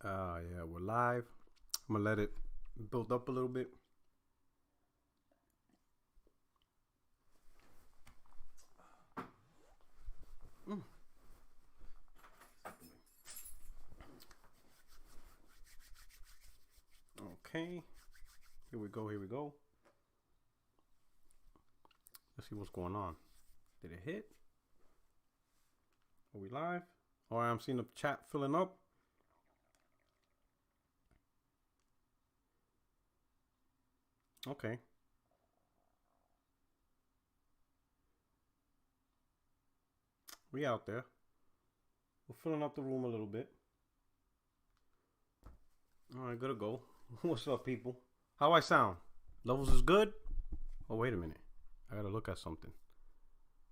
Yeah, we're live. I'm gonna let it build up a little bit. Mm. Okay, here we go. Here we go. Let's see what's going on. Did it hit? Are we live? All right, I'm seeing the chat filling up. Okay. We out there. We're filling up the room a little bit. All right, good to go. What's up, people? How I sound? Levels is good? Oh, wait a minute. I gotta look at something.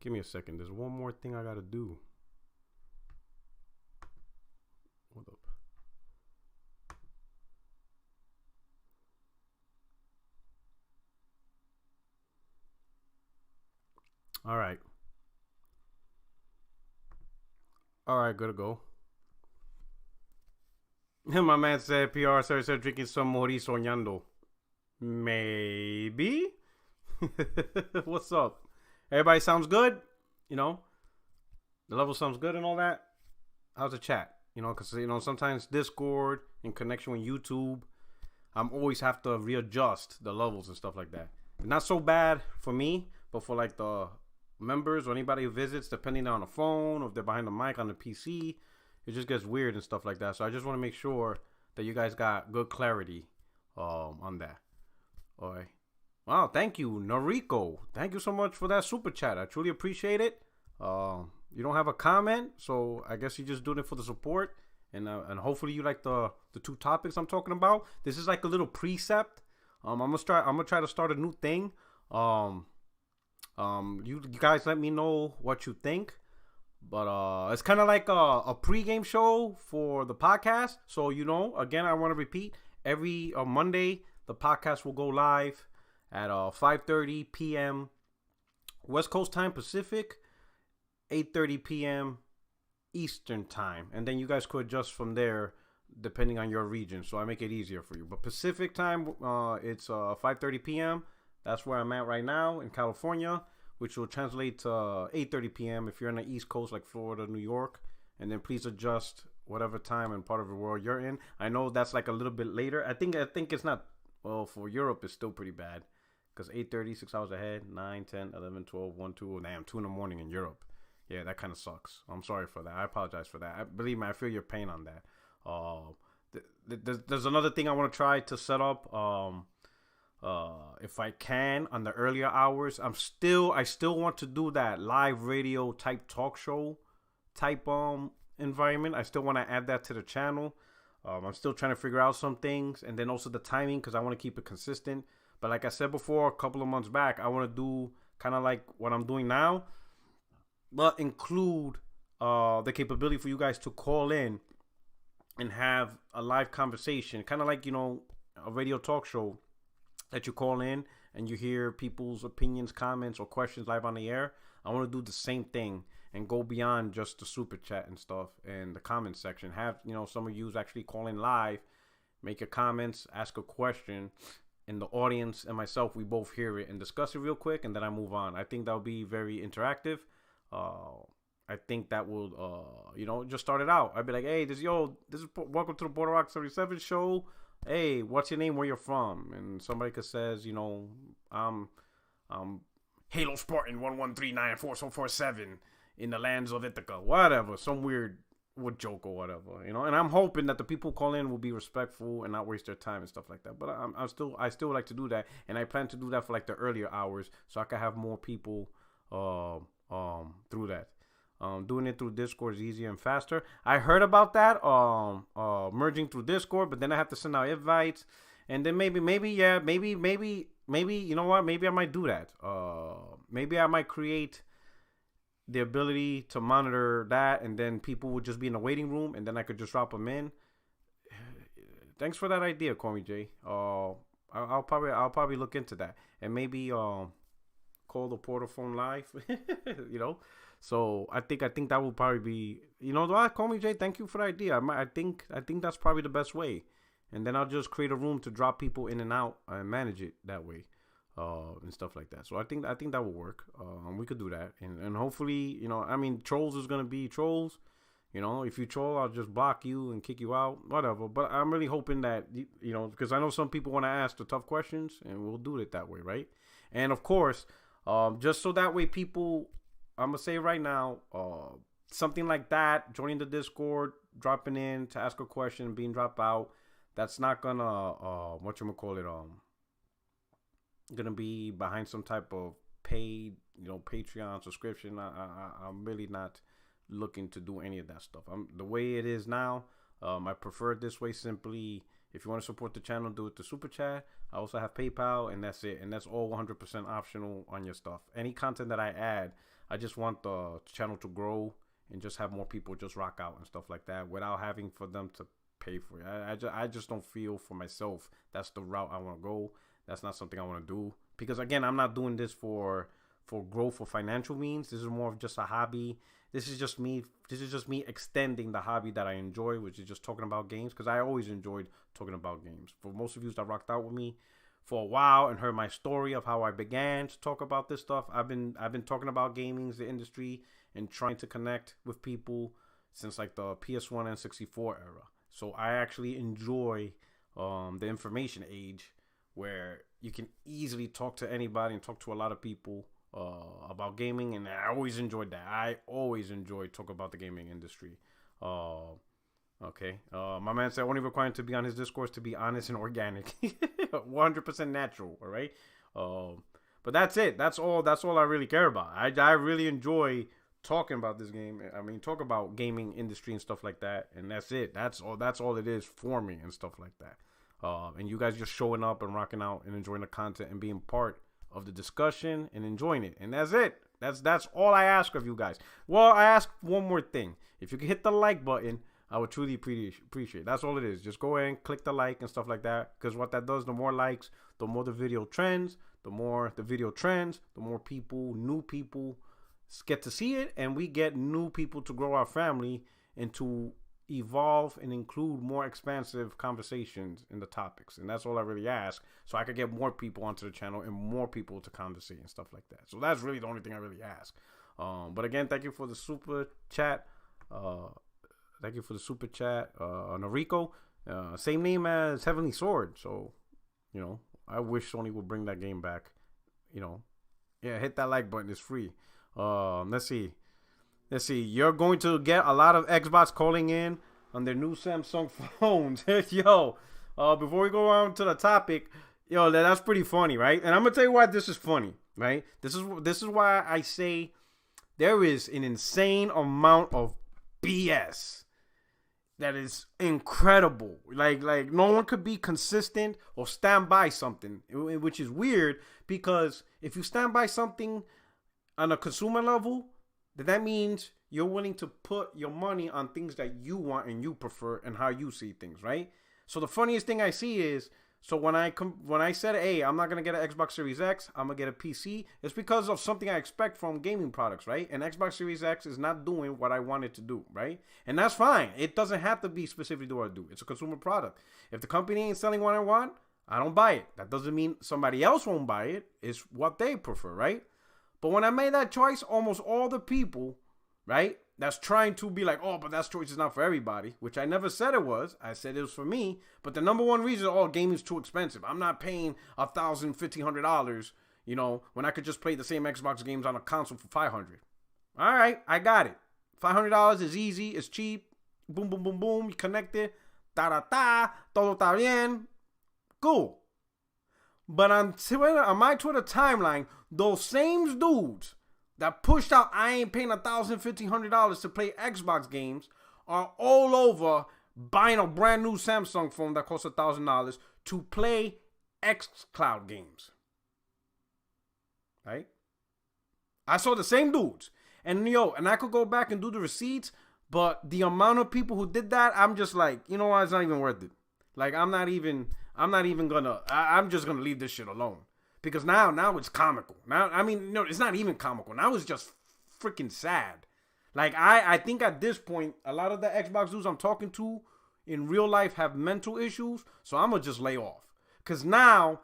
Give me a second. There's one more thing I gotta do. Hold up. All right. All right, good to go. My man said PR sir said drinking some mori soñando. Maybe. What's up? Everybody sounds good? You know, the level sounds good and all that. How's the chat? Because sometimes Discord in connection with YouTube, I'm always have to readjust the levels and stuff like that. Not so bad for me, but for like the members or anybody who visits, depending on the phone or if they're behind the mic on the PC, it just gets weird and stuff like that. So I just want to make sure that you guys got good clarity on that. All right. Wow, thank you, Noriko. Thank you so much for that super chat. I truly appreciate it. You don't have a comment, so I guess you're just doing it for the support. And hopefully you like the two topics I'm talking about. This is like a little precept. I'm gonna try to start a new thing. You guys let me know what you think. But it's kind of like a pregame show for the podcast. So again, I want to repeat, every Monday the podcast will go live at 5:30 p.m. West Coast time Pacific, 8:30 p.m. Eastern time, and then you guys could adjust from there depending on your region. So I make it easier for you. But Pacific time, it's 5:30 p.m. That's where I'm at right now in California, which will translate to 8:30 p.m. if you're on the East Coast, like Florida, New York. And then please adjust whatever time and part of the world you're in. I know that's like a little bit later. I think it's not. Well, for Europe, it's still pretty bad. Because 8:30, 6 hours ahead, 9, 10, 11, 12, 1, 2, damn, 2 in the morning in Europe. Yeah, that kind of sucks. I'm sorry for that. I apologize for that. Believe me, I feel your pain on that. There's another thing I want to try to set up. If I can on the earlier hours, I still want to do that live radio type talk show type environment. I still want to add that to the channel. I'm still trying to figure out some things, and then also the timing, because I want to keep it consistent. But like I said before, a couple of months back, I want to do kind of like what I'm doing now, but include the capability for you guys to call in and have a live conversation, kind of like a radio talk show that you call in and you hear people's opinions, comments, or questions live on the air. I want to do the same thing and go beyond just the super chat and stuff and the comment section. Have some of you actually call in live, make your comments, ask a question, and the audience and myself, we both hear it and discuss it real quick, and then I move on. I think that'll be very interactive. I think that will, just start it out. I'd be like, hey, this is welcome to the Border Rock 77 show. Hey, what's your name? Where you're from? And somebody could says, I'm Halo Spartan 11394047 in the lands of Ithaca, whatever, some weird wood joke or whatever, And I'm hoping that the people call in will be respectful and not waste their time and stuff like that. But I still like to do that, and I plan to do that for like the earlier hours, so I can have more people through that. Doing it through Discord is easier and faster. I heard about that merging through Discord, but then I have to send out invites, and then maybe you know what? Maybe I might do that. Maybe I might create the ability to monitor that, and then people would just be in the waiting room, and then I could just drop them in. Thanks for that idea, Call Me Jay. I'll probably look into that, and maybe call the portal phone live. So I think that will probably be, what, call me Jay. Thank you for the idea. I think that's probably the best way. And then I'll just create a room to drop people in and out and manage it that way, and stuff like that. So I think that will work. We could do that, and hopefully, trolls is gonna be trolls. If you troll, I'll just block you and kick you out, whatever. But I'm really hoping that, because I know some people want to ask the tough questions, and we'll do it that way, right? And of course, just so that way people, I'm gonna say right now, something like that, joining the Discord, dropping in to ask a question, being dropped out. That's not gonna gonna be behind some type of paid, Patreon subscription. I'm really not looking to do any of that stuff. The way it is now. I prefer it this way. Simply, if you want to support the channel, do it to Super Chat. I also have PayPal, and that's it. And that's all 100% optional on your stuff. Any content that I add, I just want the channel to grow and just have more people just rock out and stuff like that without having for them to pay for it. I just don't feel for myself that's the route I want to go. That's not something I want to do, because again, I'm not doing this for growth or financial means. This is more of just a hobby. This is just me extending the hobby that I enjoy, which is just talking about games, because I always enjoyed talking about games. For most of you that rocked out with me for a while and heard my story of how I began to talk about this stuff, I've been talking about gaming, the industry, and trying to connect with people since like the PS1 and 64 era. So I actually enjoy the information age, where you can easily talk to anybody and talk to a lot of people about gaming, and I always enjoyed that. I always enjoyed talking about the gaming industry. Okay. My man said only required to be on his Discourse to be honest and organic, 100% natural. All right. But that's it. That's all I really care about. I really enjoy talking about this game. Talk about gaming industry and stuff like that, and that's it. That's all it is for me and stuff like that. And you guys just showing up and rocking out and enjoying the content and being part of the discussion and enjoying it, and that's it. That's all I ask of you guys. Well, I ask one more thing. If you can hit the like button, I would truly appreciate it. That's all it is. Just go ahead and click the like and stuff like that, because what that does, the more likes, the more the video trends. The more the video trends, the more people, new people, get to see it, and we get new people to grow our family and to evolve and include more expansive conversations in the topics. And that's all I really ask, so I could get more people onto the channel and more people to conversate and stuff like that. So that's really the only thing I really ask. But again, thank you for the super chat. Noriko, same name as Heavenly Sword. So, I wish Sony would bring that game back. Yeah, hit that like button. It's free. Let's see. You're going to get a lot of Xbox calling in on their new Samsung phones. Yo, before we go on to the topic, that's pretty funny, right? And I'm gonna tell you why this is funny, right? This is why I say there is an insane amount of BS that is incredible. Like no one could be consistent or stand by something, which is weird, because if you stand by something on a consumer level, then that means you're willing to put your money on things that you want and you prefer and how you see things, right? So the funniest thing I see is, so when I said, hey, I'm not gonna get an Xbox Series X, I'm gonna get a PC, it's because of something I expect from gaming products, right? And Xbox Series X is not doing what I want it to do, right? And that's fine. It doesn't have to be specifically do what I do. It's a consumer product. If the company ain't selling what I want, I don't buy it. That doesn't mean somebody else won't buy it. It's what they prefer, right? But when I made that choice, almost all the people, right, that's trying to be like, oh, but that choice is not for everybody, which I never said it was. I said it was for me. But the number one reason, gaming is too expensive. I'm not paying $1,000, $1,500, when I could just play the same Xbox games on a console for $500. All right, I got it. $500 is easy, it's cheap. Boom, boom, boom, boom. You connect it. Ta-da-ta. Todo está bien. Cool. But on my Twitter timeline, those same dudes that pushed out, I ain't paying $1,000, $1,500 to play Xbox games, are all over buying a brand new Samsung phone that costs $1,000 to play xCloud games. Right? I saw the same dudes. And I could go back and do the receipts, but the amount of people who did that, I'm just like, you know what, it's not even worth it. Like, I'm just gonna leave this shit alone. Because now it's comical. Now, it's not even comical. Now it's just freaking sad. Like, I think at this point, a lot of the Xbox dudes I'm talking to in real life have mental issues, so I'm going to just lay off. Because now,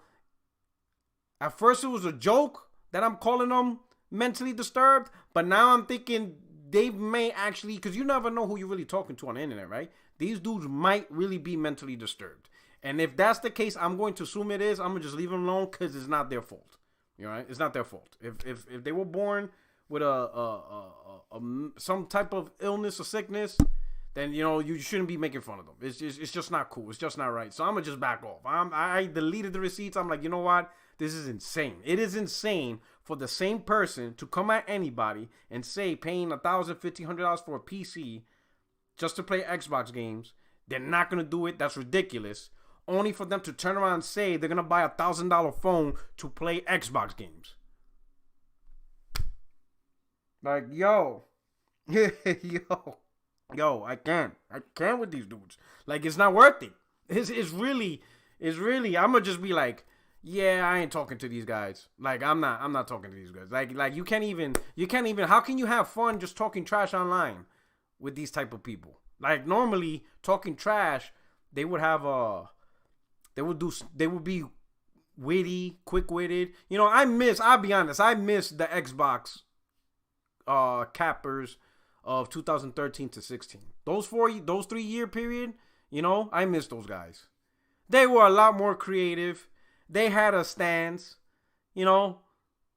at first it was a joke that I'm calling them mentally disturbed, but now I'm thinking they may actually, because you never know who you're really talking to on the internet, right? These dudes might really be mentally disturbed. And if that's the case, I'm going to assume it is. I'm going to just leave them alone because it's not their fault. You know, right? It's not their fault. If they were born with some type of illness or sickness, then, you know, you shouldn't be making fun of them. It's just not cool. It's just not right. So I'm going to just back off. I deleted the receipts. I'm like, you know what? This is insane. It is insane for the same person to come at anybody and say paying $1,000, $1,500 for a PC just to play Xbox games. They're not going to do it. That's ridiculous. Only for them to turn around and say they're going to buy a $1,000 phone to play Xbox games. Like, yo, I can't with these dudes. Like, it's not worth it. It's really, I'm going to just be like, yeah, I ain't talking to these guys. Like, I'm not talking to these guys. Like you can't even, how can you have fun just talking trash online with these type of people? Like, normally talking trash, they would be witty, quick-witted. You know, I'll be honest, I miss the Xbox cappers of 2013 to 16. Those 3-year period, you know, I miss those guys. They were a lot more creative. They had a stance, you know.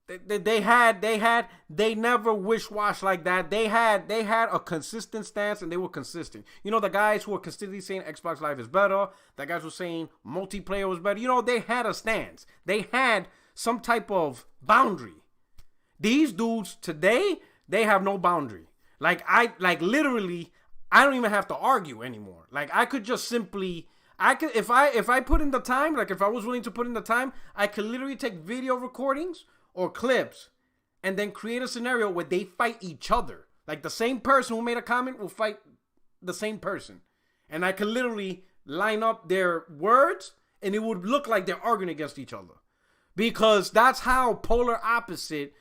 They never wish-wash like that. They had a consistent stance, and they were consistent. You know, the guys who were consistently saying Xbox Live is better, the guys who were saying multiplayer was better, you know, they had a stance. They had some type of boundary. These dudes today, they have no boundary. Literally, I don't even have to argue anymore. Like, I could just simply, if I put in the time, like if I was willing to put in the time, I could literally take video recordings or clips and then create a scenario where they fight each other. Like, the same person who made a comment will fight the same person. And I could literally line up their words and it would look like they're arguing against each other. Because that's how polar opposite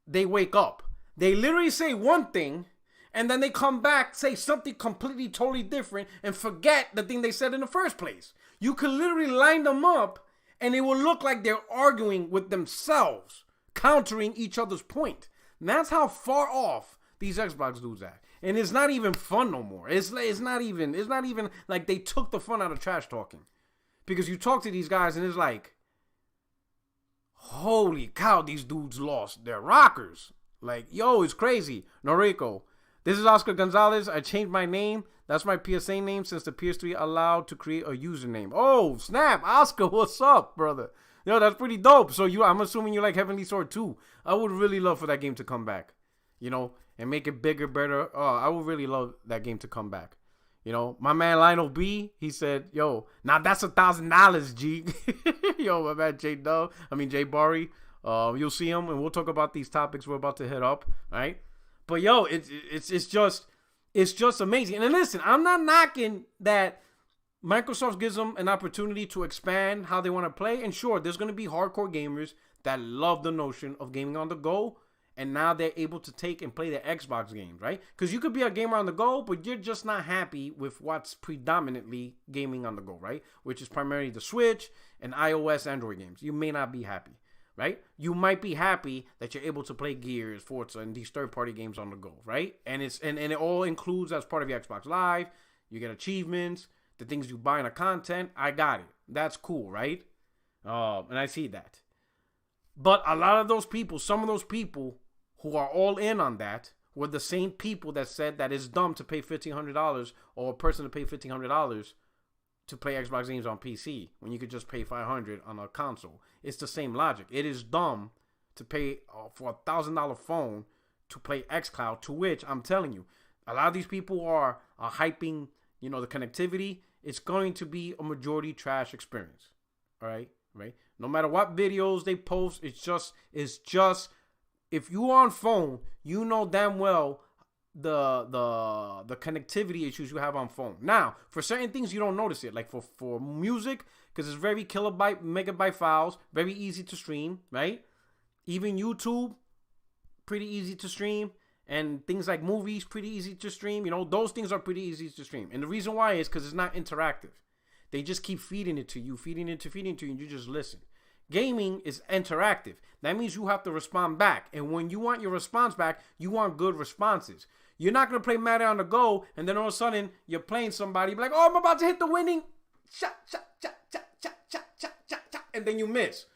they wake up. They literally say one thing and then they come back, say something completely, totally different and forget the thing they said in the first place. You could literally line them up and it will look like they're arguing with themselves, countering each other's point. And that's how far off these Xbox dudes are. And it's not even fun no more. It's not even like they took the fun out of trash talking. Because you talk to these guys and it's like, holy cow, these dudes lost their rockers. Like, yo, it's crazy. Noriko, this is Oscar Gonzalez. I changed my name. That's my PSA name since the PS3 allowed to create a username. Oh, snap. Oscar, what's up, brother? Yo, that's pretty dope. So I'm assuming you like Heavenly Sword 2. I would really love for that game to come back, you know, and make it bigger, better. Oh, I would really love that game to come back. You know, my man Lionel B, he said, yo, now that's $1,000, G. Yo, my man Jay Barry. You'll see him, and we'll talk about these topics we're about to hit up, right? But yo, it's just amazing. And then listen, I'm not knocking that Microsoft gives them an opportunity to expand how they want to play. And sure, there's going to be hardcore gamers that love the notion of gaming on the go, and now they're able to take and play their Xbox games, right? Because you could be a gamer on the go, but you're just not happy with what's predominantly gaming on the go, right? Which is primarily the Switch and iOS, Android games. You may not be happy, right? You might be happy that you're able to play Gears, Forza, and these third-party games on the go, right? And it all includes as part of your Xbox Live. You get achievements, the things you buy in the content. I got it. That's cool, right? And I see that. But a lot of those people, some of those people who are all in on that were the same people that said that it's dumb to pay $1,500 or a person to pay $1,500 to play Xbox games on PC when you could just pay $500 on a console. It's the same logic. It is dumb to pay for $1,000 phone to play xCloud, to which I'm telling you, a lot of these people are hyping, you know, the connectivity. It's going to be a majority trash experience. All right? Right? No matter what videos they post, it's just if you're on phone, you know damn well the connectivity issues you have on phone. Now, for certain things you don't notice it, like for music, because it's very kilobyte, megabyte files, very easy to stream, right? Even YouTube, pretty easy to stream. And things like movies, pretty easy to stream. Those things are pretty easy to stream. And the reason why is because it's not interactive. They just keep feeding it to you, and you just listen. Gaming is interactive. That means you have to respond back. And when you want your response back, you want good responses. You're not going to play Madden on the go, and then all of a sudden, you're playing somebody, be like, oh, I'm about to hit the winning shot, and then you miss.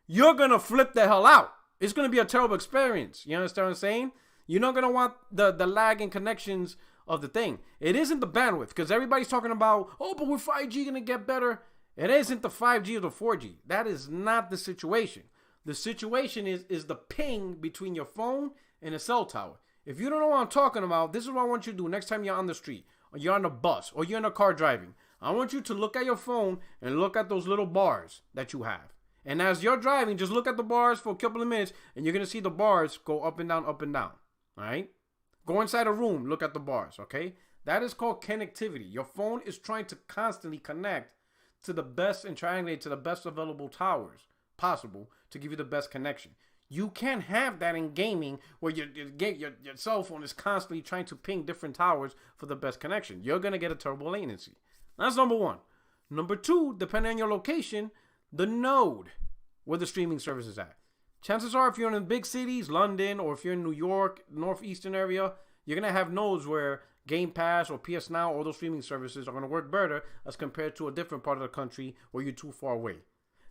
You're going to flip the hell out. It's going to be a terrible experience. You understand what I'm saying? You're not going to want the lag and connections of the thing. It isn't the bandwidth, because everybody's talking about, oh, but with 5G going to get better. It isn't the 5G or the 4G. That is not the situation. The situation is the ping between your phone and a cell tower. If you don't know what I'm talking about, this is what I want you to do next time you're on the street, or you're on a bus, or you're in a car driving. I want you to look at your phone and look at those little bars that you have. And as you're driving, just look at the bars for a couple of minutes, and you're going to see the bars go up and down, up and down. All right? Go inside a room, look at the bars, okay? That is called connectivity. Your phone is trying to constantly connect to the best and triangulate to the best available towers possible to give you the best connection. You can't have that in gaming where your cell phone is constantly trying to ping different towers for the best connection. You're going to get a terrible latency. That's number one. Number two, depending on your location, the node where the streaming service is at. Chances are, if you're in big cities, London, or if you're in New York, northeastern area, you're going to have nodes where Game Pass or PS Now or those streaming services are going to work better as compared to a different part of the country where you're too far away.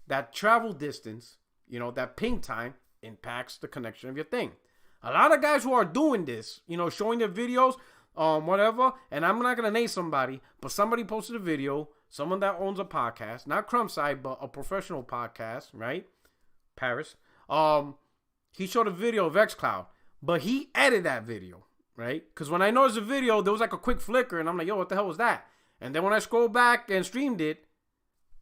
That travel distance, that ping time impacts the connection of your thing. A lot of guys who are doing this, showing their videos, whatever, and I'm not going to name somebody, but somebody posted a video, someone that owns a podcast, not Crumbside, but a professional podcast, right? Paris. He showed a video of xCloud, but he edited that video, right? Because when I noticed the video, there was like a quick flicker, and I'm like, yo, what the hell was that? And then when I scrolled back and streamed it,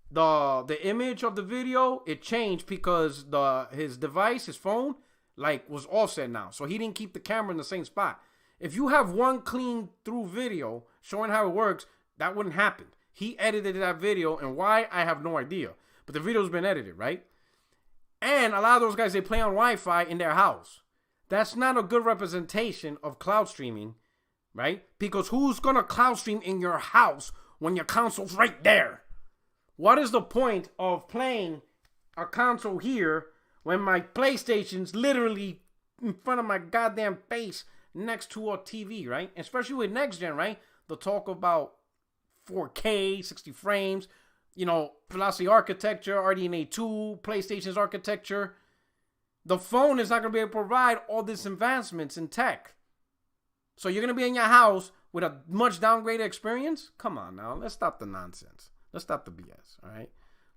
the image of the video, it changed because his device, his phone, was offset now. So he didn't keep the camera in the same spot. If you have one clean through video showing how it works, that wouldn't happen. He edited that video, and why, I have no idea. But the video's been edited, right? And a lot of those guys, they play on Wi-Fi in their house. That's not a good representation of cloud streaming, right? Because who's going to cloud stream in your house when your console's right there? What is the point of playing a console here when my PlayStation's literally in front of my goddamn face next to a TV, right? Especially with next gen, right? They'll talk about 4K, 60 frames, Velocity architecture, RDNA 2, PlayStation's architecture. The phone is not going to be able to provide all these advancements in tech. So you're going to be in your house with a much downgraded experience? Come on now, let's stop the nonsense. Let's stop the BS, all right?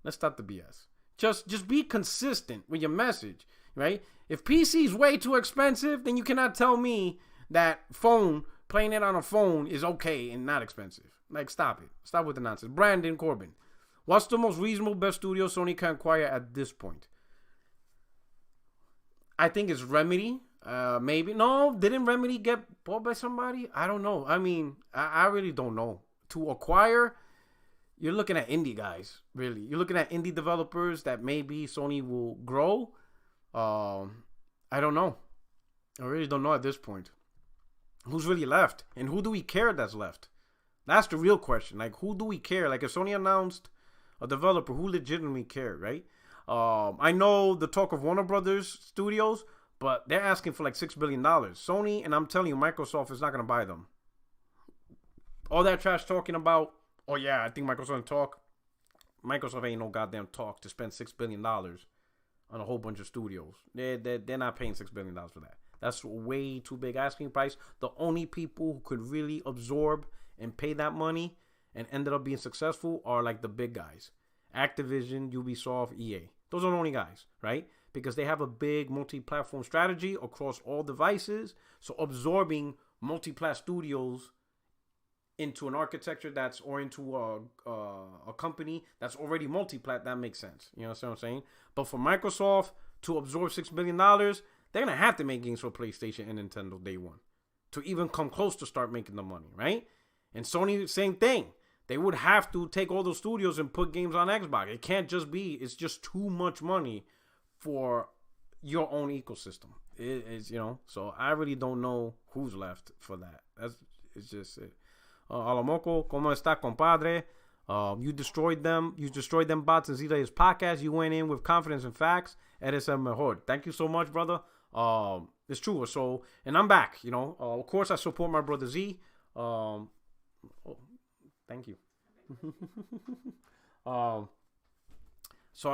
Let's stop the BS. Just be consistent with your message, right? If PC is way too expensive, then you cannot tell me that playing it on a phone is okay and not expensive. Stop it. Stop with the nonsense. Brandon Corbin. What's the most reasonable best studio Sony can acquire at this point? I think it's Remedy. Maybe. No, didn't Remedy get bought by somebody? I don't know. I mean, I really don't know. To acquire, you're looking at indie guys, really. You're looking at indie developers that maybe Sony will grow. I don't know. I really don't know at this point. Who's really left? And who do we care that's left? That's the real question. Who do we care? If Sony announced a developer, who legitimately cared, right? I know the talk of Warner Brothers Studios, but they're asking for $6 billion. Sony, and I'm telling you, Microsoft is not going to buy them. All that trash talking about, oh yeah, I think Microsoft talk. Microsoft ain't no goddamn talk to spend $6 billion on a whole bunch of studios. They're not paying $6 billion for that. That's way too big asking price. The only people who could really absorb and pay that money and ended up being successful are the big guys. Activision, Ubisoft, EA. Those are the only guys, right? Because they have a big multi-platform strategy across all devices. So absorbing multi-plat studios into an architecture or into a company that's already multi-plat, that makes sense. You know what I'm saying? But for Microsoft to absorb $6 billion, they're going to have to make games for PlayStation and Nintendo day one to even come close to start making the money, right? And Sony, same thing. They would have to take all those studios and put games on Xbox. It can't just be, it's just too much money for your own ecosystem. It's, so I really don't know who's left for that. It's just it. Alamoco, ¿cómo está, compadre? You destroyed them. You destroyed them bots in Zeta's podcast. You went in with confidence and facts. Eres el mejor. Thank you so much, brother. It's true. So, and I'm back. Of course, I support my brother Z. Thank you. So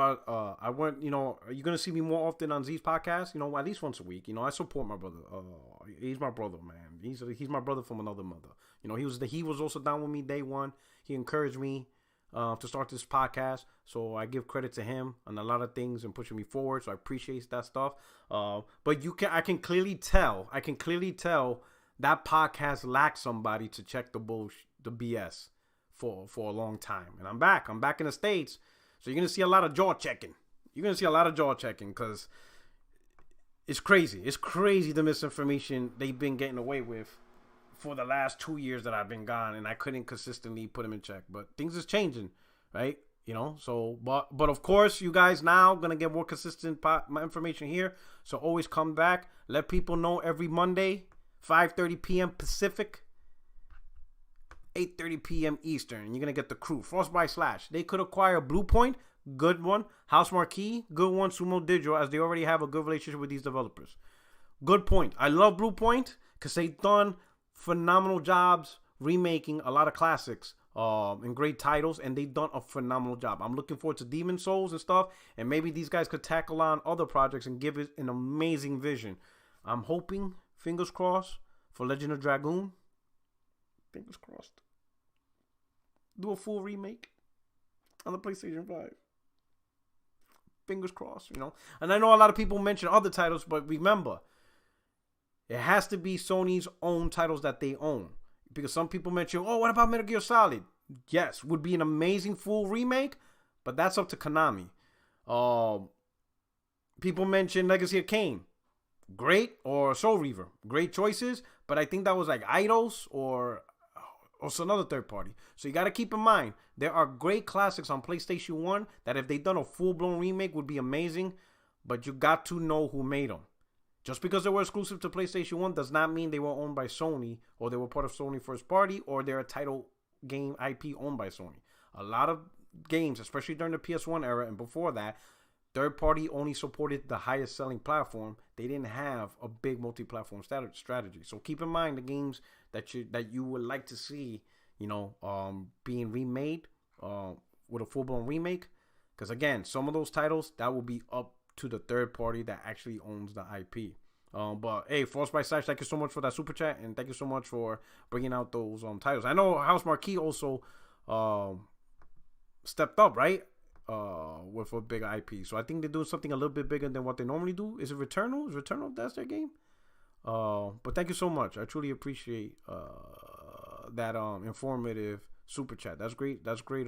I went. You're gonna see me more often on Z's podcast. At least once a week. I support my brother. He's my brother, man. He's my brother from another mother. He was also down with me day one. He encouraged me to start this podcast. So I give credit to him on a lot of things and pushing me forward. So I appreciate that stuff. But I can clearly tell that podcast lacked somebody to check the BS for a long time. And I'm back in the States. So you're going to see a lot of jaw checking. Because it's crazy. It's crazy the misinformation they've been getting away with for the last 2 years that I've been gone, and I couldn't consistently put them in check. But things is changing, right? So but of course, you guys now gonna get more consistent my information here. So always come back. Let people know every Monday, 5:30 p.m. Pacific, 8:30 p.m. Eastern. You're gonna get the crew. Frostbite Slash. They could acquire Blue Point, good one. House Marquee, good one. Sumo Digital, as they already have a good relationship with these developers. Good point. I love Blue Point because they've done phenomenal jobs remaking a lot of classics and great titles, and they've done a phenomenal job. I'm looking forward to Demon Souls and stuff, and maybe these guys could tackle on other projects and give it an amazing vision. I'm hoping, fingers crossed, for Legend of Dragoon. Fingers crossed. Do a full remake on the PlayStation 5. Fingers crossed, And I know a lot of people mention other titles, but remember, it has to be Sony's own titles that they own. Because some people mention, what about Metal Gear Solid? Yes, would be an amazing full remake, but that's up to Konami. People mention Legacy of Kain. Great. Or Soul Reaver. Great choices, but I think that was like Eidos or some another third party. So you got to keep in mind, there are great classics on PlayStation 1 that if they done a full-blown remake would be amazing, but you got to know who made them. Just because they were exclusive to PlayStation 1 does not mean they were owned by Sony or they were part of Sony first party or they're a title game IP owned by Sony. A lot of games, especially during the PS1 era and before that, third party only supported the highest selling platform. They didn't have a big multi-platform strategy. So keep in mind the games that you would like to see, being remade with a full-blown remake. Because again, some of those titles, that will be up to the third party that actually owns the IP. But hey, Frostbite Slash, thank you so much for that super chat, and thank you so much for bringing out those titles. I know House Marquee also stepped up, right? With a bigger IP. So I think they're doing something a little bit bigger than what they normally do. Is it Returnal? Is Returnal that's their game? But thank you so much. I truly appreciate that informative super chat. That's great. That's great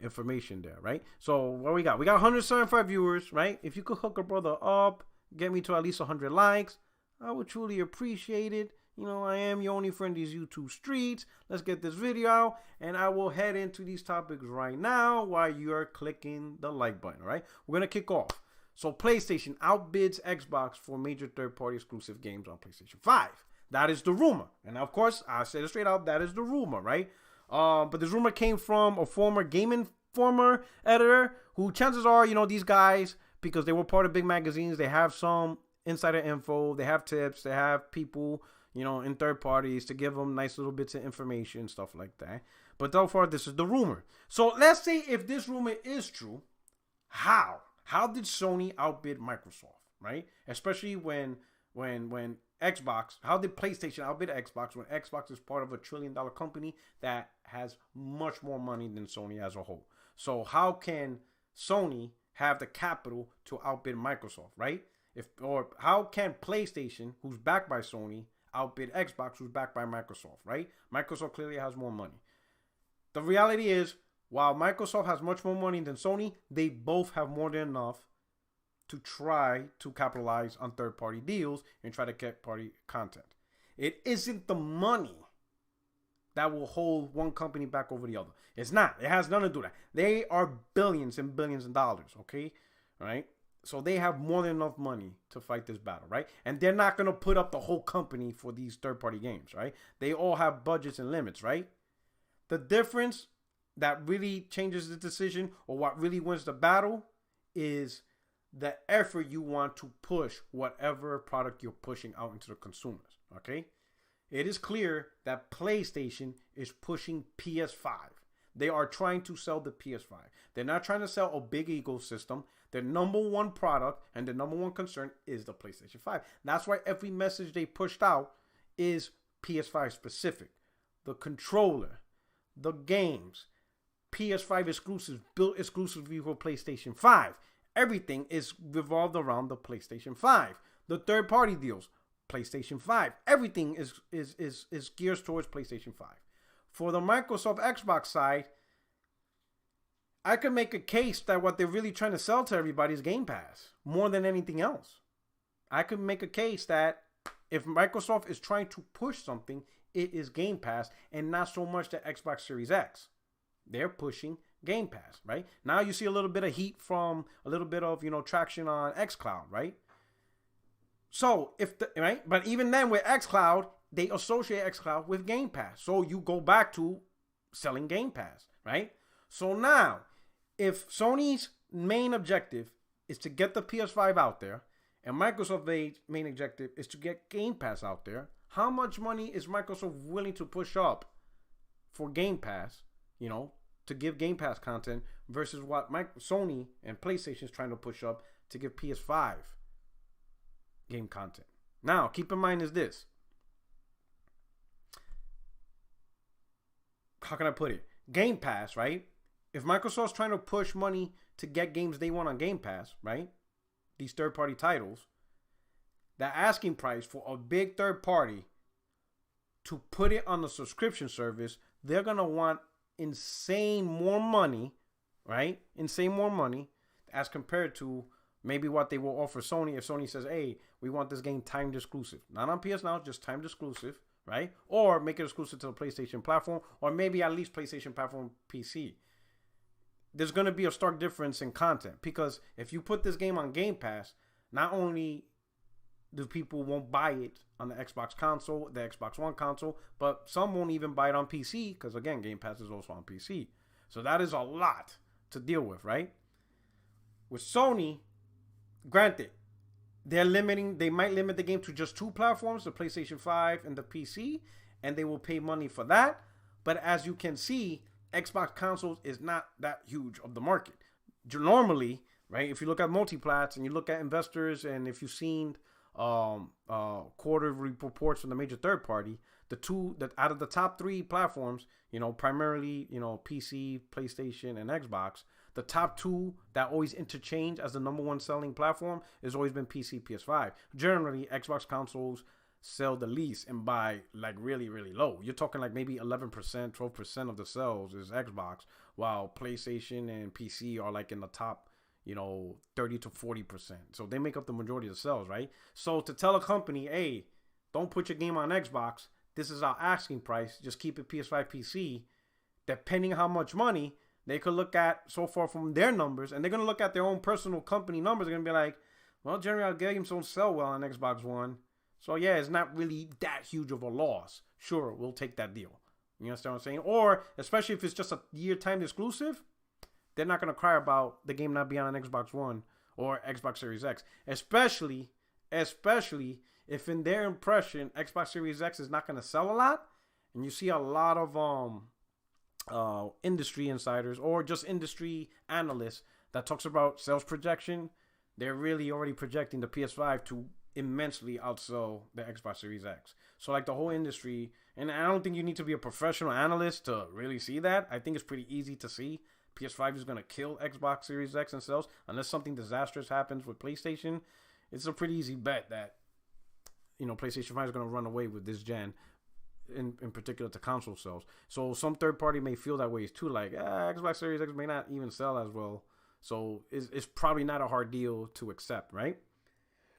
information there, right? So what we got? We got 175 viewers, right? If you could hook a brother up, get me to at least 100 likes, I would truly appreciate it. I am your only friend in these YouTube streets. Let's get this video out, and I will head into these topics right now while you're clicking the like button, all right? We're going to kick off. So PlayStation outbids Xbox for major third-party exclusive games on PlayStation 5. That is the rumor. And of course, I said it straight out, that is the rumor, right? But this rumor came from a former Game Informer editor who chances are, these guys, because they were part of big magazines, they have some insider info, they have tips, they have people, in third parties to give them nice little bits of information, stuff like that. But so far, this is the rumor. So let's say if this rumor is true, how? How did Sony outbid Microsoft, right? Especially when Xbox, how did PlayStation outbid Xbox when Xbox is part of a $1 trillion company that has much more money than Sony as a whole? So how can Sony have the capital to outbid Microsoft, right? Or how can PlayStation, who's backed by Sony, outbid Xbox, who's backed by Microsoft, right? Microsoft clearly has more money. The reality is, while Microsoft has much more money than Sony, they both have more than enough to try to capitalize on third-party deals and try to get party content. It isn't the money that will hold one company back over the other. It's not. It has nothing to do with that. They are billions and billions of dollars, okay? All right? So they have more than enough money to fight this battle, right? And they're not going to put up the whole company for these third-party games, right? They all have budgets and limits, right? The difference that really changes the decision or what really wins the battle is the effort you want to push whatever product you're pushing out into the consumers, okay? It is clear that PlayStation is pushing PS5. They are trying to sell the PS5. They're not trying to sell a big ecosystem. Their number one product and their number one concern is the PlayStation 5. That's why every message they pushed out is PS5 specific. The controller, the games, PS5 exclusives built exclusively for PlayStation 5. Everything is revolved around the PlayStation 5. The third-party deals, PlayStation 5. Everything is geared towards PlayStation 5. For the Microsoft Xbox side, I could make a case that what they're really trying to sell to everybody is Game Pass more than anything else. I could make a case that if Microsoft is trying to push something, it is Game Pass and not so much the Xbox Series X. They're pushing Game Pass, right? Now you see a little bit of heat from a little bit of, traction on xCloud, right? So right? But even then with xCloud, they associate xCloud with Game Pass. So you go back to selling Game Pass, right? So now, if Sony's main objective is to get the PS5 out there, and Microsoft's main objective is to get Game Pass out there, how much money is Microsoft willing to push up for Game Pass, to give Game Pass content versus what Sony and PlayStation is trying to push up to give PS5 game content? Now, keep in mind is this. How can I put it? Game Pass, right? If Microsoft's trying to push money to get games they want on Game Pass, right? These third-party titles, the asking price for a big third party to put it on the subscription service, they're going to want insane more money, right? Insane more money as compared to maybe what they will offer Sony if Sony says, hey, we want this game timed exclusive. Not on PS Now, just timed exclusive, right? Or make it exclusive to the PlayStation platform, or maybe at least PlayStation platform PC. There's going to be a stark difference in content because if you put this game on Game Pass, not only do people won't buy it on the Xbox console, the Xbox One console, but some won't even buy it on PC because, again, Game Pass is also on PC. So that is a lot to deal with, right? With Sony, granted, they might limit the game to just two platforms, the PlayStation 5 and the PC, and they will pay money for that. But as you can see, Xbox consoles is not that huge of the market. Normally, right, if you look at multiplats and you look at investors and if you've seen quarterly reports from the major third party, the two that out of the top three platforms, primarily, PC, PlayStation, and Xbox, the top two that always interchange as the number one selling platform has always been PC, PS5. Generally, Xbox consoles sell the least and by like really, really low. You're talking like maybe 11%, 12% of the sales is Xbox, while PlayStation and PC are like in the top, 30 to 40%. So they make up the majority of the sales, right? So to tell a company, hey, don't put your game on Xbox, this is our asking price, just keep it PS5, PC, depending how much money they could look at so far from their numbers, and they're going to look at their own personal company numbers. They're going to be like, well, generally our games don't sell well on Xbox One. So, yeah, it's not really that huge of a loss. Sure, we'll take that deal. You understand what I'm saying? Or, especially if it's just a year-timed exclusive, they're not going to cry about the game not being on Xbox One or Xbox Series X. Especially if in their impression, Xbox Series X is not going to sell a lot. And you see a lot of industry insiders or just industry analysts that talks about sales projection. They're really already projecting the PS5 to immensely outsell the Xbox Series X. So like the whole industry, and I don't think you need to be a professional analyst to really see that. I think it's pretty easy to see. PS5 is going to kill Xbox Series X in sales unless something disastrous happens with PlayStation. It's a pretty easy bet that PlayStation 5 is going to run away with this gen, in particular to console sales. So some third party may feel that way too, like Xbox Series X may not even sell as well. So it's probably not a hard deal to accept, right?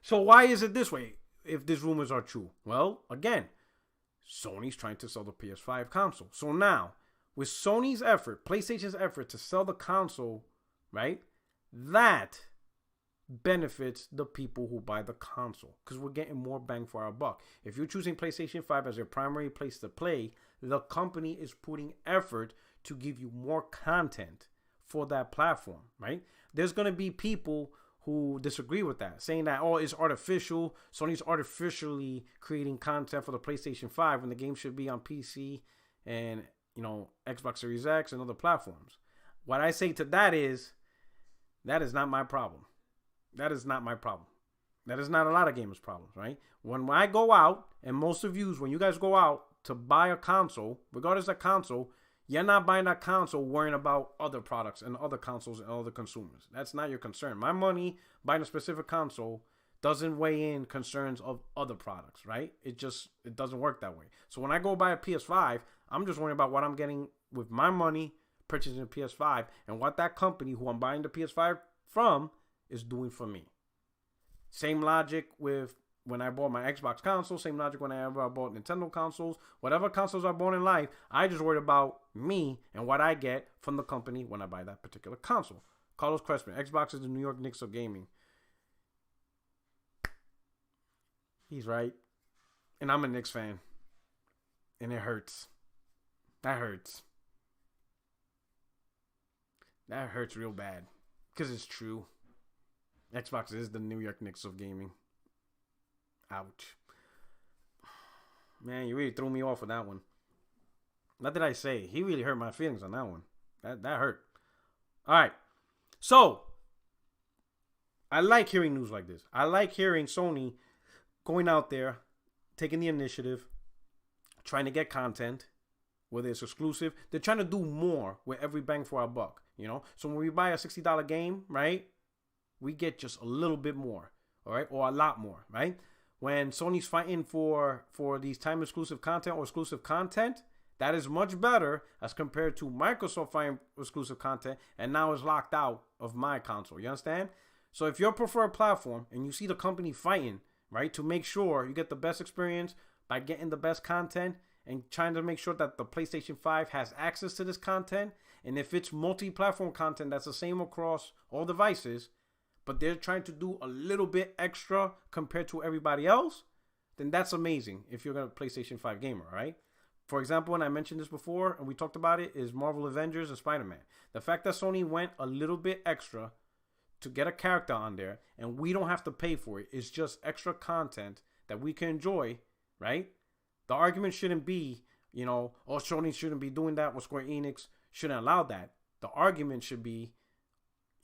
So why is it this way if these rumors are true? Well, again, Sony's trying to sell the PS5 console. So now, with Sony's effort, PlayStation's effort to sell the console, right, that benefits the people who buy the console because we're getting more bang for our buck. If you're choosing PlayStation 5 as your primary place to play, the company is putting effort to give you more content for that platform, right? There's going to be people who disagree with that, saying that, oh, it's artificial. Sony's artificially creating content for the PlayStation 5 when the game should be on PC and, Xbox Series X and other platforms. What I say to that is not my problem. That is not my problem. That is not a lot of gamers' problems, right? When I go out, and most of you, when you guys go out to buy a console, regardless of console, you're not buying that console worrying about other products and other consoles and other consumers. That's not your concern. My money buying a specific console doesn't weigh in concerns of other products, right? It doesn't work that way. So when I go buy a PS5, I'm just worrying about what I'm getting with my money purchasing a PS5 and what that company who I'm buying the PS5 from is doing for me. Same logic with when I bought my Xbox console, same logic when I bought Nintendo consoles. Whatever consoles I bought in life, I just worried about me and what I get from the company when I buy that particular console. Carlos Crespin, Xbox is the New York Knicks of gaming. He's right. And I'm a Knicks fan. And it hurts. That hurts. That hurts real bad. Because it's true. Xbox is the New York Knicks of gaming. Ouch. Man, you really threw me off with that one. What did I say? He really hurt my feelings on that one. That hurt. All right. So, I like hearing news like this. I like hearing Sony going out there, taking the initiative, trying to get content, whether it's exclusive. They're trying to do more with every bang for our buck, So when we buy a $60 game, right, we get just a little bit more, all right, or a lot more, right? When Sony's fighting for these time exclusive content or exclusive content, that is much better as compared to Microsoft fighting exclusive content and now is locked out of my console. You understand? So if your preferred platform and you see the company fighting, right, to make sure you get the best experience by getting the best content and trying to make sure that the PlayStation 5 has access to this content, and if it's multi-platform content that's the same across all devices, but they're trying to do a little bit extra compared to everybody else, then that's amazing if you're a PlayStation 5 gamer, right? For example, and I mentioned this before, and we talked about it, is Marvel Avengers and Spider-Man. The fact that Sony went a little bit extra to get a character on there, and we don't have to pay for it, it's just extra content that we can enjoy, right? The argument shouldn't be, Sony shouldn't be doing that, or Square Enix shouldn't allow that. The argument should be,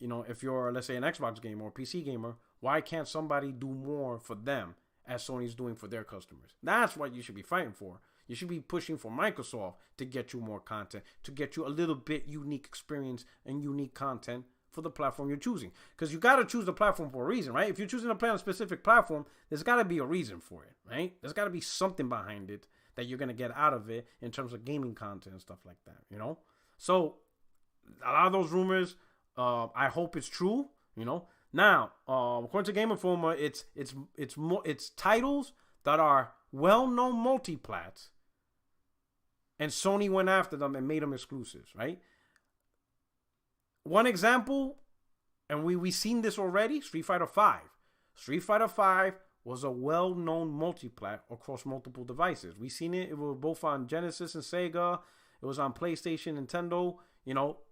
if you're, let's say, an Xbox gamer or PC gamer, why can't somebody do more for them as Sony's doing for their customers? That's what you should be fighting for. You should be pushing for Microsoft to get you more content, to get you a little bit unique experience and unique content for the platform you're choosing. Because you got to choose the platform for a reason, right? If you're choosing to play on a specific platform, there's got to be a reason for it, right? There's got to be something behind it that you're going to get out of it in terms of gaming content and stuff like that, So, a lot of those rumors, I hope it's true, Now, according to Game Informer, it's titles that are well-known multiplats, and Sony went after them and made them exclusives, right? One example, and we seen this already, Street Fighter V. Street Fighter V was a well-known multiplat across multiple devices. We seen it. It was both on Genesis and Sega. It was on PlayStation, Nintendo.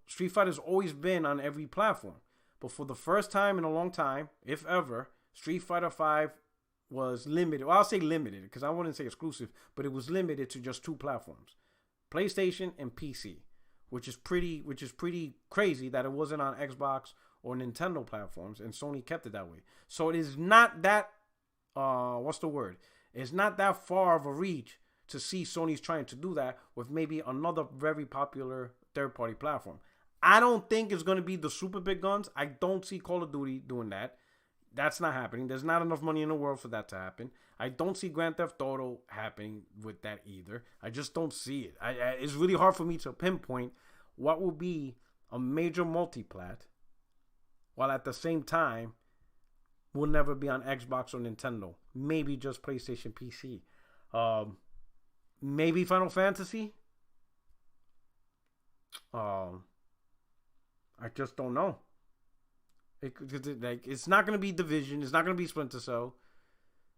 Street Fighter's always been on every platform. But for the first time in a long time, if ever, Street Fighter V was limited. Well, I'll say limited because I wouldn't say exclusive, but it was limited to just two platforms, PlayStation and PC, which is pretty crazy that it wasn't on Xbox or Nintendo platforms, and Sony kept it that way. So it is not that It's not that far of a reach to see Sony's trying to do that with maybe another very popular third-party platform. I don't think it's going to be the super big guns. I don't see Call of Duty doing that. That's not happening. There's not enough money in the world for that to happen. I don't see Grand Theft Auto happening with that either. I just don't see it. It's really hard for me to pinpoint what will be a major multiplat while at the same time will never be on Xbox or Nintendo. Maybe just PlayStation PC. Maybe Final Fantasy. I just don't know. It's not gonna be Division. It's not gonna be Splinter Cell.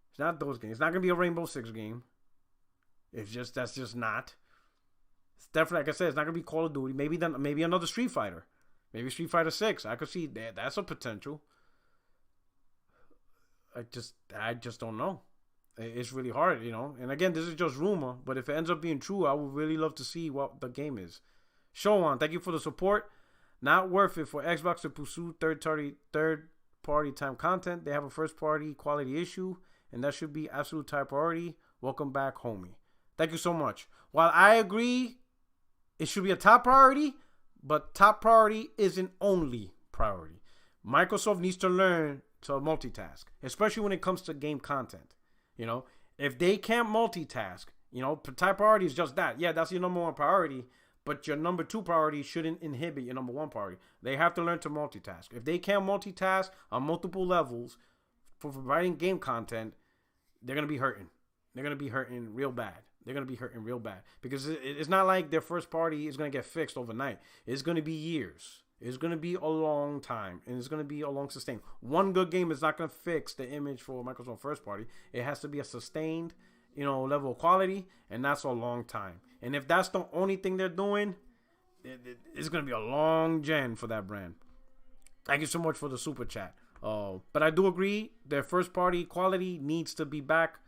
It's not those games. It's not gonna be a Rainbow Six game. That's just not. It's definitely, like I said, it's not gonna be Call of Duty. Maybe another Street Fighter. Maybe Street Fighter 6. I could see that. That's a potential. I just don't know. It's really hard, And again, this is just rumor. But if it ends up being true, I would really love to see what the game is. Showan, thank you for the support. Not worth it for Xbox to pursue third-party time content. They have a first-party quality issue, and that should be absolute top priority. Welcome back, homie. Thank you so much. While I agree it should be a top priority, but top priority isn't only priority. Microsoft needs to learn to multitask, especially when it comes to game content. If they can't multitask, top priority is just that. Yeah, that's your number one priority, but your number two priority shouldn't inhibit your number one priority. They have to learn to multitask. If they can't multitask on multiple levels for providing game content, they're going to be hurting. They're going to be hurting real bad. Because it's not like their first party is going to get fixed overnight. It's going to be years. It's going to be a long time, and it's going to be a long sustain. One good game is not going to fix the image for Microsoft first party. It has to be a sustained, level of quality, and that's a long time. And if that's the only thing they're doing, it's going to be a long gen for that brand. Thank you so much for the super chat. But I do agree, their first party quality needs to be back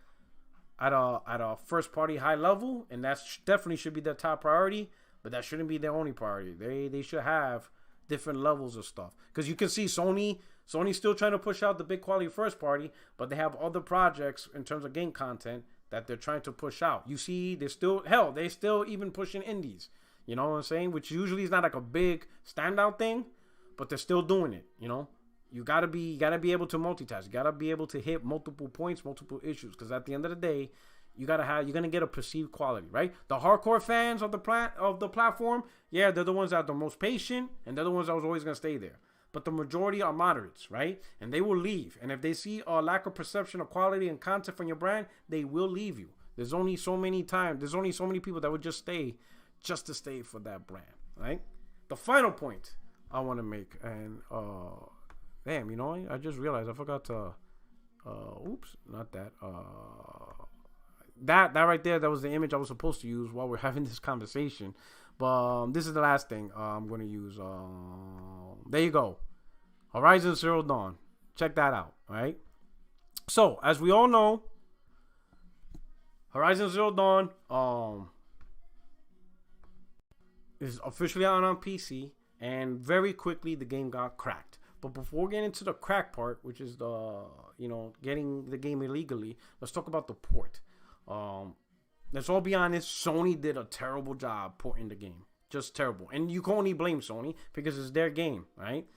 at a first party high level, and that definitely should be their top priority. But that shouldn't be their only priority. They should have different levels of stuff, because you can see Sony's still trying to push out the big quality first party, but they have other projects in terms of game content that they're trying to push out. You see, they still even pushing indies, you know what I'm saying, which usually is not like a big standout thing, but they're still doing it. You gotta be able to multitask. You gotta be able to hit multiple points, multiple issues, because at the end of the day, you're gonna get a perceived quality, right? The hardcore fans of the platform, yeah, they're the ones that are the most patient, and they're the ones that was always gonna stay there. But the majority are moderates, right? And they will leave. And if they see a lack of perception of quality and content from your brand, they will leave you. There's only so many people that would just stay to stay for that brand, right? The final point I want to make, and damn, I just realized I forgot to. Oops, not that. That right there, that was the image I was supposed to use while we're having this conversation. But this is the last thing I'm going to use. There you go. Horizon Zero Dawn. Check that out, all right? So, as we all know, Horizon Zero Dawn is officially out on PC, and very quickly the game got cracked. But before getting into the crack part, which is getting the game illegally, let's talk about the port. Let's all be honest, Sony did a terrible job porting the game. Just terrible. And you can only blame Sony because it's their game, right?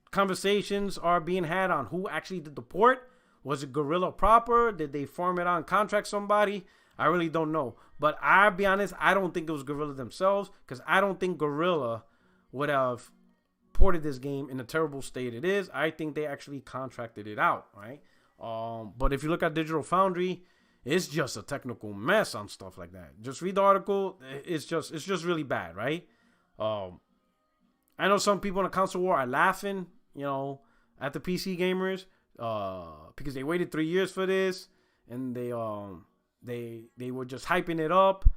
Conversations are being had on who actually did the port. Was it Guerrilla proper? Did they farm it on, contract somebody? I really don't know. But I'll be honest, I don't think it was Guerrilla themselves, because I don't think Guerrilla would have ported this game in the terrible state it is. I think they actually contracted it out, right? But if you look at Digital Foundry, it's just a technical mess on stuff like that. Just read the article. It's just really bad, right? I know some people in the console war are laughing, at the PC gamers, because they waited 3 years for this, and they were just hyping it up,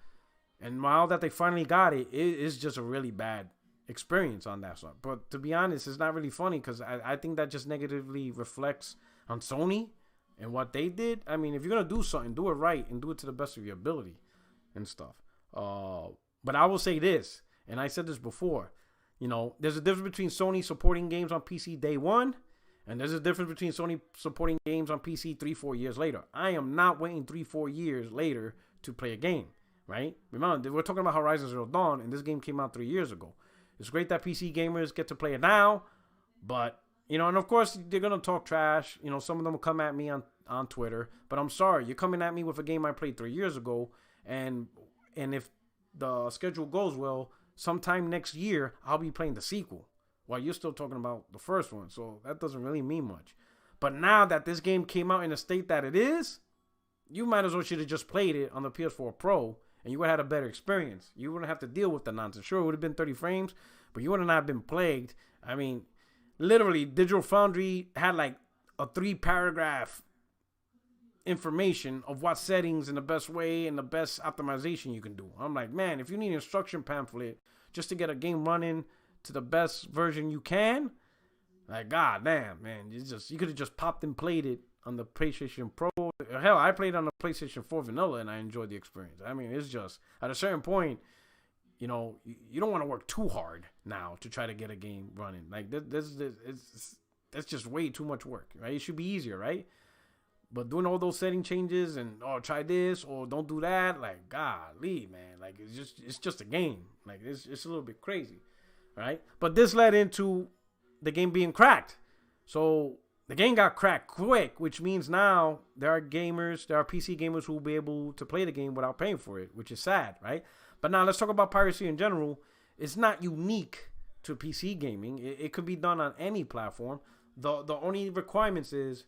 and now that they finally got it, it's just a really bad experience on that side. But to be honest, it's not really funny, because I think that just negatively reflects on Sony and what they did. I mean, if you're gonna do something, do it right and do it to the best of your ability and stuff. But I will say this, and I said this before, there's a difference between Sony supporting games on PC day one, and there's a difference between Sony supporting games on PC 3-4 years later. I am not waiting 3-4 years later to play a game, right? Remember, we're talking about Horizon Zero Dawn, and this game came out 3 years ago. It's great that PC gamers get to play it now, but and of course they're gonna talk trash. Some of them will come at me on Twitter, but I'm sorry, you're coming at me with a game I played 3 years ago, and if the schedule goes well, sometime next year I'll be playing the sequel while you're still talking about the first one. So that doesn't really mean much. But now that this game came out in the state that it is, you might as well should have just played it on the PS4 Pro, and you would have had a better experience. You wouldn't have to deal with the nonsense. Sure, it would have been 30 frames, but you would have not been plagued I mean, literally, Digital Foundry had like a 3-paragraph information of what settings and the best way and the best optimization you can do. I'm like, man, if you need an instruction pamphlet just to get a game running to the best version you can, like, god damn, man, you could have just popped and played it on the PlayStation Pro. Hell, I played on the PlayStation 4 vanilla and I enjoyed the experience. I mean, it's just at a certain point, you know, you don't want to work too hard now to try to get a game running. Like that's just way too much work, right? It should be easier, right? But doing all those setting changes and try this or don't do that, like, golly, man, like it's just a game. Like it's a little bit crazy, right? But this led into the game being cracked. So the game got cracked quick, which means now there are PC gamers who will be able to play the game without paying for it, which is sad, right? But now let's talk about piracy in general. It's not unique to PC gaming. It could be done on any platform. The only requirements is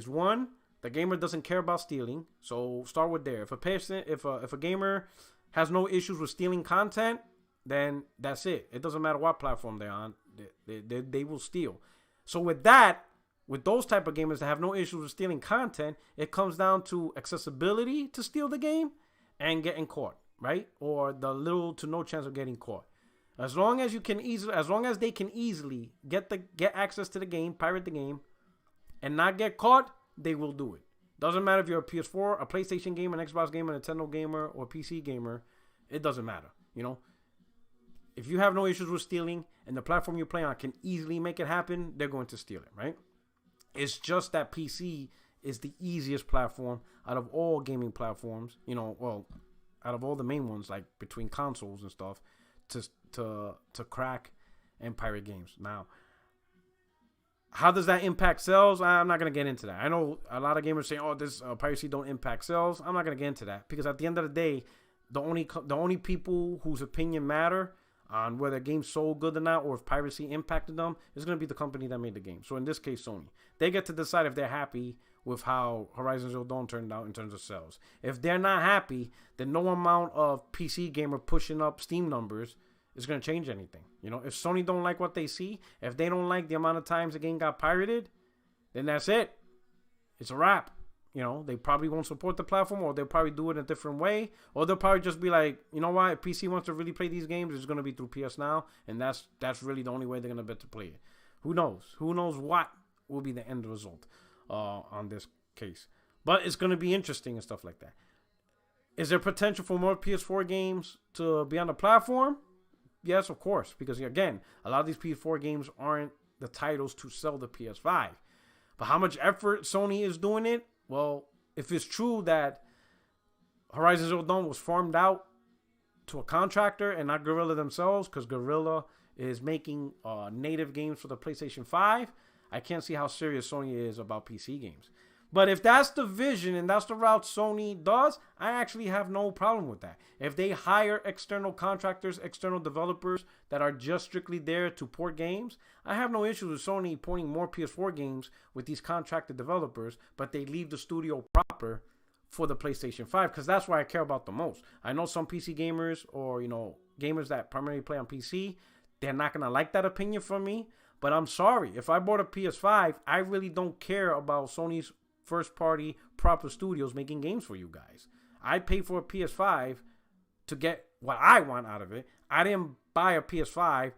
one, the gamer doesn't care about stealing. So start with there. If a gamer has no issues with stealing content, then that's it. It doesn't matter what platform they're on. They will steal. So with those type of gamers that have no issues with stealing content, it comes down to accessibility to steal the game and getting caught, right? Or the little to no chance of getting caught. As long as they can easily get access to the game, pirate the game, and not get caught, they will do it. Doesn't matter if you're a PS4, a PlayStation gamer, an Xbox gamer, a Nintendo gamer, or a PC gamer. It doesn't matter, you know. If you have no issues with stealing and the platform you play on can easily make it happen, they're going to steal it, right? It's just that PC is the easiest platform out of all gaming platforms, you know, well, out of all the main ones, like between consoles and stuff, to crack and pirate games. Now, how does that impact sales? I'm not going to get into that. I know a lot of gamers say, oh, this piracy don't impact sales. I'm not going to get into that because at the end of the day, the only people whose opinion matter on whether a game's sold good or not, or if piracy impacted them, is going to be the company that made the game. So in this case, Sony. They get to decide if they're happy with how Horizon Zero Dawn turned out in terms of sales. If they're not happy, then no amount of PC gamer pushing up Steam numbers is going to change anything. You know, if Sony don't like what they see, if they don't like the amount of times the game got pirated, then that's it. It's a wrap. You know, they probably won't support the platform, or they'll probably do it in a different way, or they'll probably just be like, you know what, if PC wants to really play these games, it's going to be through PS Now, and that's really the only way they're going to bet to play it. Who knows? Who knows what will be the end result on this case? But it's going to be interesting and stuff like that. Is there potential for more PS4 games to be on the platform? Yes, of course, because again, a lot of these PS4 games aren't the titles to sell the PS5. But how much effort Sony is doing it? Well, if it's true that Horizon Zero Dawn was farmed out to a contractor and not Guerrilla themselves, because Guerrilla is making native games for the PlayStation 5, I can't see how serious Sony is about PC games. But if that's the vision and that's the route Sony does, I actually have no problem with that. If they hire external contractors, external developers that are just strictly there to port games, I have no issues with Sony porting more PS4 games with these contracted developers, but they leave the studio proper for the PlayStation 5, because that's what I care about the most. I know some PC gamers, or, you know, gamers that primarily play on PC, they're not going to like that opinion from me, but I'm sorry. If I bought a PS5, I really don't care about Sony's first party proper studios making games for you guys. I paid for a PS5 to get what I want out of it. I didn't buy a PS5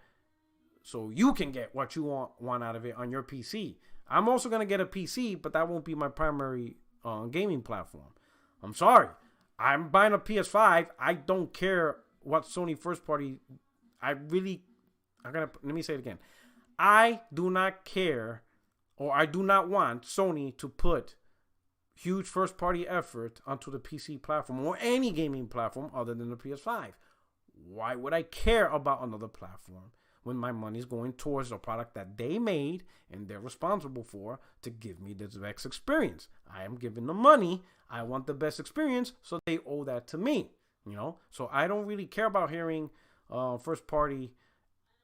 so you can get what you want out of it on your PC. I'm also going to get a PC, but that won't be my primary gaming platform. I'm sorry. I'm buying a PS5. I don't care what Sony first party. Let me say it again. I do not care, or I do not want Sony to put huge first party effort onto the PC platform or any gaming platform other than the PS5. Why would I care about another platform when my money is going towards a product that they made and they're responsible for to give me the best experience? I am giving them money. I want the best experience, so they owe that to me. You know, so I don't really care about hearing first party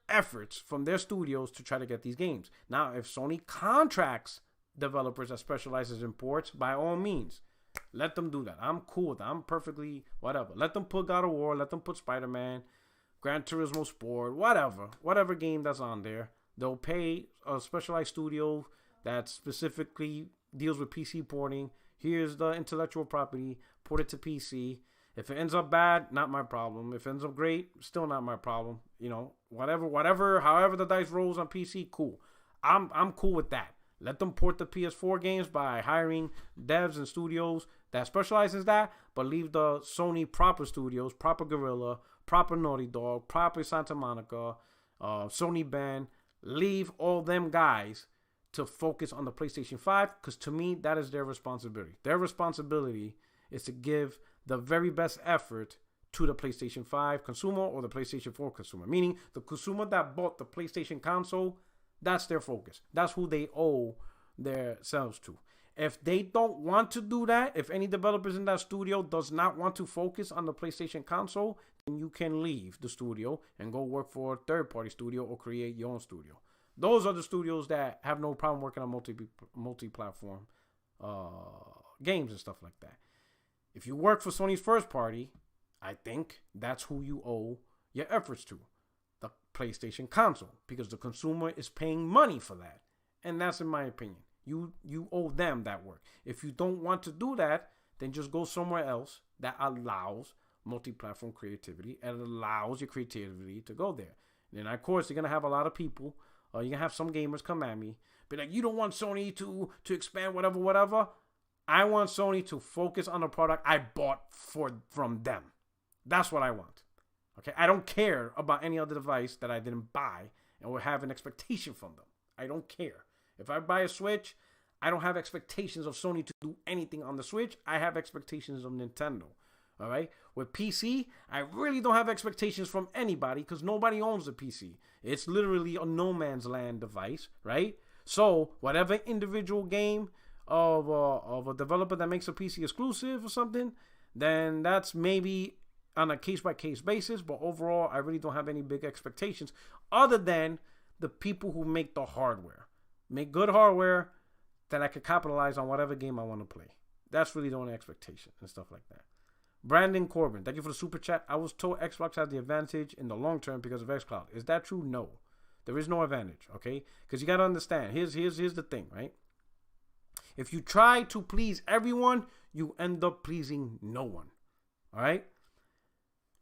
efforts from their studios to try to get these games. Now, if Sony contracts developers that specializes in ports, by all means, let them do that. I'm cool with that. I'm perfectly whatever. Let them put God of War, let them put Spider-Man, Gran Turismo Sport, whatever game that's on there, They'll pay a specialized studio that specifically deals with PC porting. Here's the intellectual property, port it to PC. If it ends up bad, not my problem. If it ends up great, still not my problem. You know, whatever, however the dice rolls on PC, cool. I'm cool with that. Let them port the PS4 games by hiring devs and studios that specialize in that, but leave the Sony proper studios, proper Guerrilla, proper Naughty Dog, proper Santa Monica, Sony Ben, leave all them guys to focus on the PlayStation 5, because to me, that is their responsibility. Their responsibility is to give the very best effort to the PlayStation 5 consumer or the PlayStation 4 consumer, meaning the consumer that bought the PlayStation console. That's their focus. That's who they owe themselves to. If they don't want to do that, if any developers in that studio does not want to focus on the PlayStation console, then you can leave the studio and go work for a third-party studio or create your own studio. Those are the studios that have no problem working on multi-platform games and stuff like that. If you work for Sony's first party, I think that's who you owe your efforts to. The PlayStation console, because the consumer is paying money for that, and that's in my opinion. You owe them that work. If you don't want to do that, then just go somewhere else that allows multi-platform creativity and allows your creativity to go there. And of course, you're gonna have a lot of people. You're gonna have some gamers come at me, be like, "You don't want Sony to expand whatever." I want Sony to focus on the product I bought from them. That's what I want. Okay, I don't care about any other device that I didn't buy and will have an expectation from them. I don't care. If I buy a Switch, I don't have expectations of Sony to do anything on the Switch. I have expectations of Nintendo. All right. With PC, I really don't have expectations from anybody because nobody owns a PC. It's literally a no man's land device, right? So whatever individual game of a developer that makes a PC exclusive or something, then that's maybe on a case-by-case basis, but overall, I really don't have any big expectations other than the people who make the hardware. Make good hardware that I could capitalize on whatever game I want to play. That's really the only expectation and stuff like that. Brandon Corbin, thank you for the super chat. I was told Xbox has the advantage in the long term because of xCloud. Is that true? No. There is no advantage, okay? Because you got to understand. Here's the thing, right? If you try to please everyone, you end up pleasing no one, all right?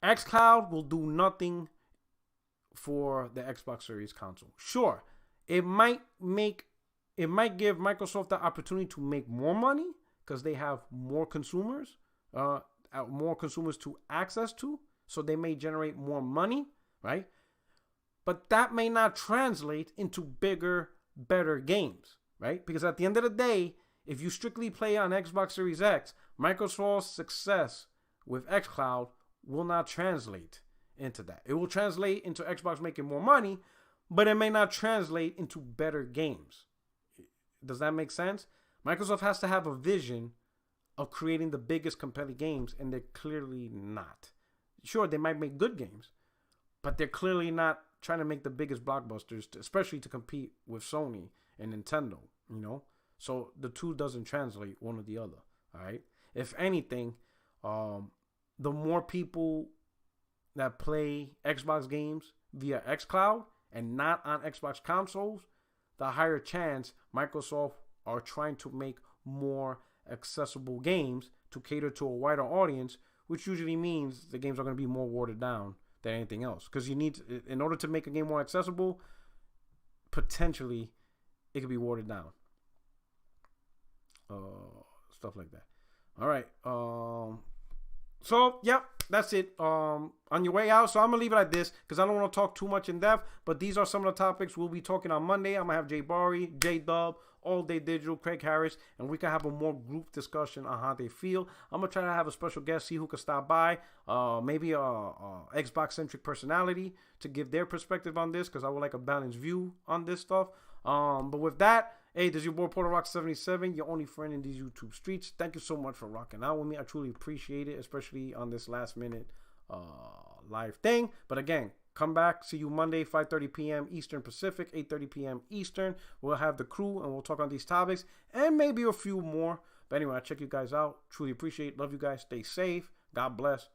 xCloud will do nothing for the Xbox Series console. Sure, it might give Microsoft the opportunity to make more money because they have more consumers to access to, so they may generate more money, right? But that may not translate into bigger, better games, right? Because at the end of the day, if you strictly play on Xbox Series X, Microsoft's success with xCloud will not translate into that. It will translate into Xbox making more money, but it may not translate into better games. Does that make sense? Microsoft has to have a vision of creating the biggest competitive games, and they're clearly not. Sure, they might make good games, but they're clearly not trying to make the biggest blockbusters, especially to compete with Sony and Nintendo, you know? So the two doesn't translate one or the other, all right? If anything, the more people that play Xbox games via xCloud and not on Xbox consoles, the higher chance Microsoft are trying to make more accessible games to cater to a wider audience, which usually means the games are going to be more watered down than anything else. Because you need, in order to make a game more accessible, potentially it could be watered down. Stuff like that. All right. So, yep, that's it. On your way out. So I'm going to leave it at this because I don't want to talk too much in depth. But these are some of the topics we'll be talking on Monday. I'm going to have Jay Barry, J Dub, All Day Digital, Craig Harris, and we can have a more group discussion on how they feel. I'm going to try to have a special guest, see who can stop by. Maybe a Xbox-centric personality to give their perspective on this because I would like a balanced view on this stuff. But with that, hey, this is your boy Porter Rock 77, your only friend in these YouTube streets. Thank you so much for rocking out with me. I truly appreciate it, especially on this last minute live thing. But again, come back. See you Monday, 5:30 p.m. Eastern Pacific, 8:30 p.m. Eastern. We'll have the crew and we'll talk on these topics and maybe a few more. But anyway, I'll check you guys out. Truly appreciate it. Love you guys. Stay safe. God bless.